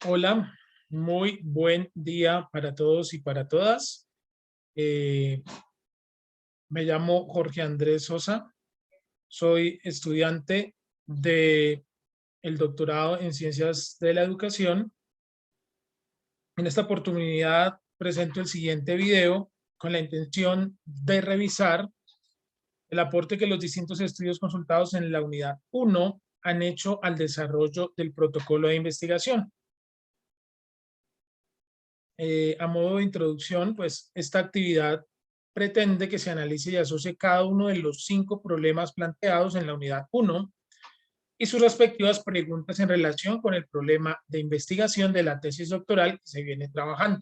Hola, muy buen día para todos y para todas. Eh, Me llamo Jorge Andrés Sosa, soy estudiante de el doctorado en Ciencias de la Educación. En esta oportunidad presento el siguiente video con la intención de revisar el aporte que los distintos estudios consultados en la unidad 1 han hecho al desarrollo del protocolo de investigación. A modo de introducción, pues esta actividad pretende que se analice y asocie cada uno de los 5 problemas planteados en la unidad 1 y sus respectivas preguntas en relación con el problema de investigación de la tesis doctoral que se viene trabajando.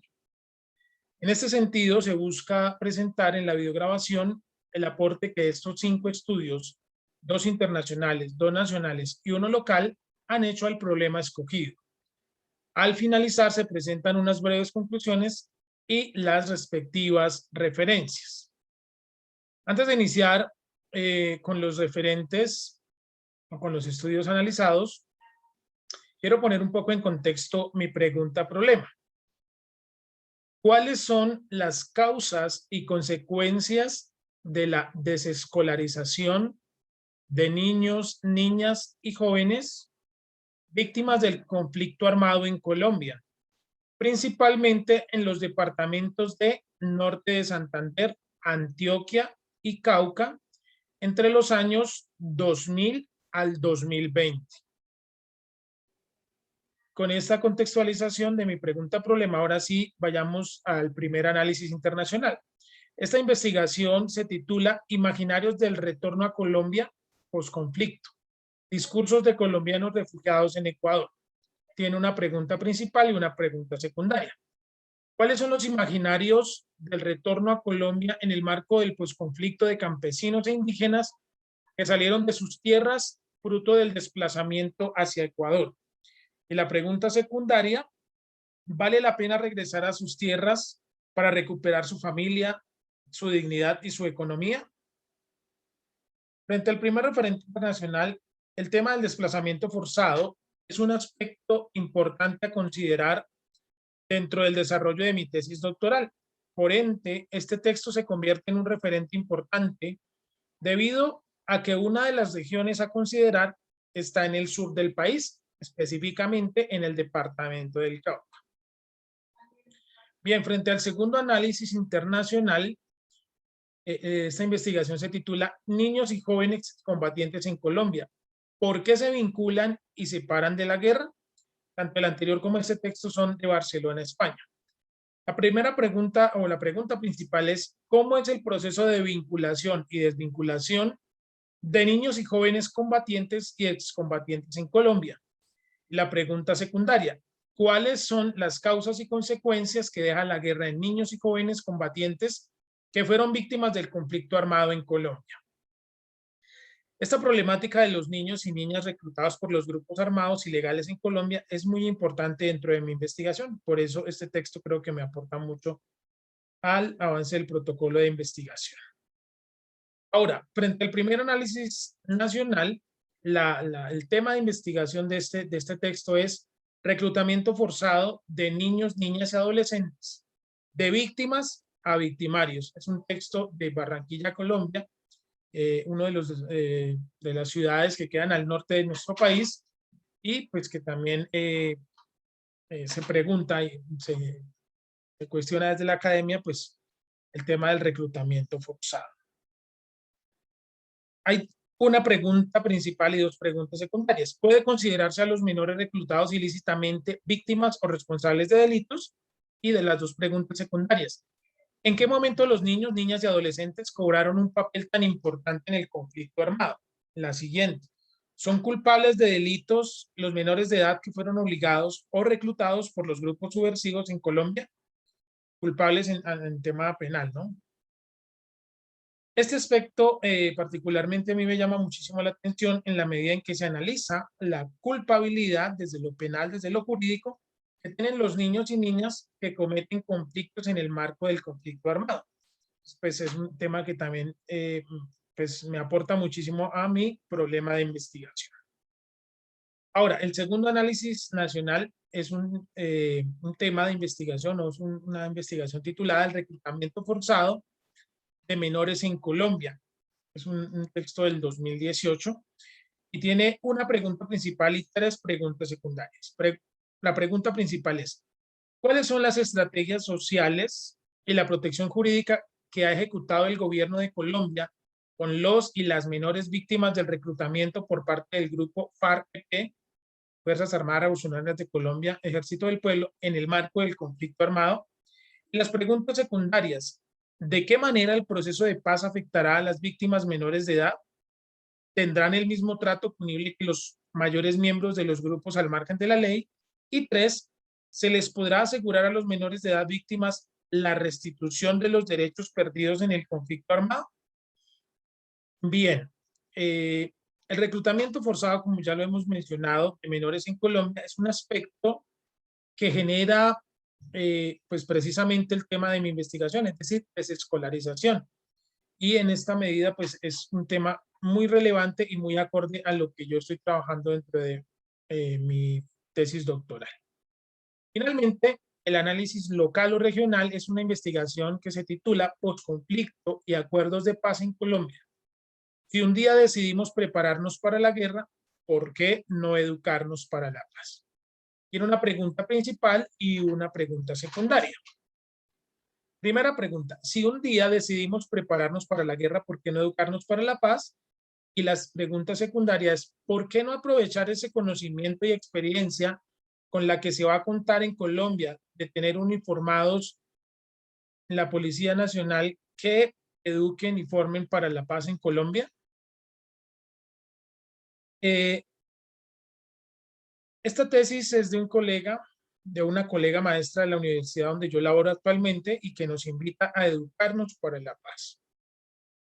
En este sentido, se busca presentar en la videograbación el aporte que estos 5 estudios, 2 internacionales, 2 nacionales y uno local, han hecho al problema escogido. Al finalizar se presentan unas breves conclusiones y las respectivas referencias. Antes de iniciar con los referentes o con los estudios analizados, quiero poner un poco en contexto mi pregunta-problema. ¿Cuáles son las causas y consecuencias de la desescolarización de niños, niñas y jóvenes víctimas del conflicto armado en Colombia, principalmente en los departamentos de Norte de Santander, Antioquia y Cauca entre los años 2000 al 2020? Con esta contextualización de mi pregunta-problema, ahora sí vayamos al primer análisis internacional. Esta investigación se titula Imaginarios del retorno a Colombia posconflicto, discursos de colombianos refugiados en Ecuador. Tiene una pregunta principal y una pregunta secundaria. ¿Cuáles son los imaginarios del retorno a Colombia en el marco del posconflicto de campesinos e indígenas que salieron de sus tierras fruto del desplazamiento hacia Ecuador? Y la pregunta secundaria, ¿vale la pena regresar a sus tierras para recuperar su familia, su dignidad y su economía? Frente al primer referente internacional, el tema del desplazamiento forzado es un aspecto importante a considerar dentro del desarrollo de mi tesis doctoral. Por ende, este texto se convierte en un referente importante debido a que una de las regiones a considerar está en el sur del país, específicamente en el departamento del Cauca. Bien, frente al segundo análisis internacional, esta investigación se titula Niños y jóvenes combatientes en Colombia. ¿Por qué se vinculan y se separan de la guerra? Tanto el anterior como este texto son de Barcelona, España. La primera pregunta o la pregunta principal es, ¿cómo es el proceso de vinculación y desvinculación de niños y jóvenes combatientes y excombatientes en Colombia? La pregunta secundaria, ¿cuáles son las causas y consecuencias que deja la guerra en niños y jóvenes combatientes que fueron víctimas del conflicto armado en Colombia? Esta problemática de los niños y niñas reclutados por los grupos armados ilegales en Colombia es muy importante dentro de mi investigación. Por eso este texto creo que me aporta mucho al avance del protocolo de investigación. Ahora, frente al primer análisis nacional, el tema de investigación de este texto es reclutamiento forzado de niños, niñas y adolescentes, de víctimas a victimarios. Es un texto de Barranquilla, Colombia, uno de las ciudades que quedan al norte de nuestro país y pues que también se pregunta y se cuestiona desde la academia pues el tema del reclutamiento forzado. Hay una pregunta principal y dos preguntas secundarias. ¿Puede considerarse a los menores reclutados ilícitamente víctimas o responsables de delitos? Y de las dos preguntas secundarias, ¿en qué momento los niños, niñas y adolescentes cobraron un papel tan importante en el conflicto armado? La siguiente, ¿son culpables de delitos los menores de edad que fueron obligados o reclutados por los grupos subversivos en Colombia? Culpables en tema penal, ¿no? Este aspecto particularmente a mí me llama muchísimo la atención en la medida en que se analiza la culpabilidad desde lo penal, desde lo jurídico, que tienen los niños y niñas que cometen conflictos en el marco del conflicto armado. Pues es un tema que también pues me aporta muchísimo a mi problema de investigación. Ahora, el segundo análisis nacional es un tema de investigación, o es una investigación titulada El reclutamiento forzado de menores en Colombia. Es un texto del 2018 y tiene una pregunta principal y tres preguntas secundarias. La pregunta principal es, ¿cuáles son las estrategias sociales y la protección jurídica que ha ejecutado el gobierno de Colombia con los y las menores víctimas del reclutamiento por parte del grupo FARC-EP, Fuerzas Armadas Revolucionarias de Colombia, Ejército del Pueblo, en el marco del conflicto armado? Y las preguntas secundarias, ¿de qué manera el proceso de paz afectará a las víctimas menores de edad? ¿Tendrán el mismo trato punible que los mayores miembros de los grupos al margen de la ley? Y tres, ¿se les podrá asegurar a los menores de edad víctimas la restitución de los derechos perdidos en el conflicto armado? Bien, el reclutamiento forzado, como ya lo hemos mencionado, de menores en Colombia es un aspecto que genera pues precisamente el tema de mi investigación, es decir, desescolarización. Y en esta medida pues es un tema muy relevante y muy acorde a lo que yo estoy trabajando dentro de mi tesis doctoral. Finalmente, el análisis local o regional es una investigación que se titula Postconflicto y acuerdos de paz en Colombia. Si un día decidimos prepararnos para la guerra, ¿por qué no educarnos para la paz? Tiene una pregunta principal y una pregunta secundaria. Primera pregunta, si un día decidimos prepararnos para la guerra, ¿por qué no educarnos para la paz? Y las preguntas secundarias, ¿por qué no aprovechar ese conocimiento y experiencia con la que se va a contar en Colombia de tener uniformados en la Policía Nacional que eduquen y formen para la paz en Colombia? Eh, Esta tesis es de una colega maestra de la universidad donde yo laboro actualmente y que nos invita a educarnos para la paz.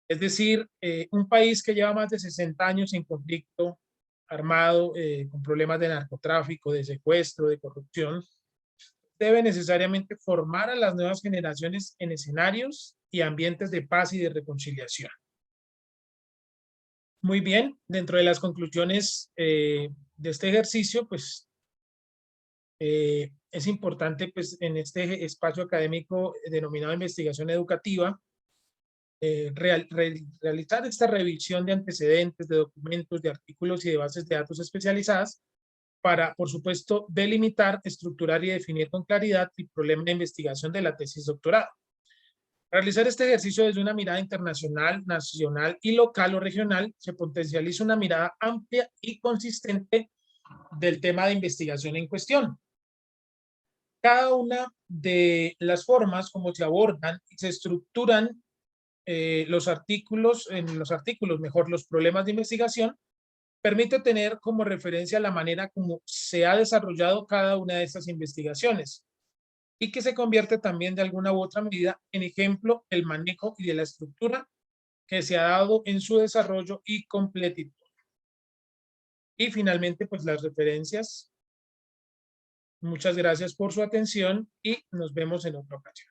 Es decir, un país que lleva más de 60 años en conflicto armado, con problemas de narcotráfico, de secuestro, de corrupción, debe necesariamente formar a las nuevas generaciones en escenarios y ambientes de paz y de reconciliación. Muy bien, dentro de las conclusiones de este ejercicio, pues es importante pues en este espacio académico denominado investigación educativa, realizar esta revisión de antecedentes, de documentos, de artículos y de bases de datos especializadas para, por supuesto, delimitar, estructurar y definir con claridad el problema de investigación de la tesis doctoral. Realizar este ejercicio desde una mirada internacional, nacional y local o regional se potencializa una mirada amplia y consistente del tema de investigación en cuestión. Cada una de las formas como se abordan y se estructuran en los artículos, mejor, los problemas de investigación, permite tener como referencia la manera como se ha desarrollado cada una de estas investigaciones y que se convierte también de alguna u otra medida en ejemplo el manejo y de la estructura que se ha dado en su desarrollo y completitud. Y finalmente, pues las referencias. Muchas gracias por su atención y nos vemos en otra ocasión.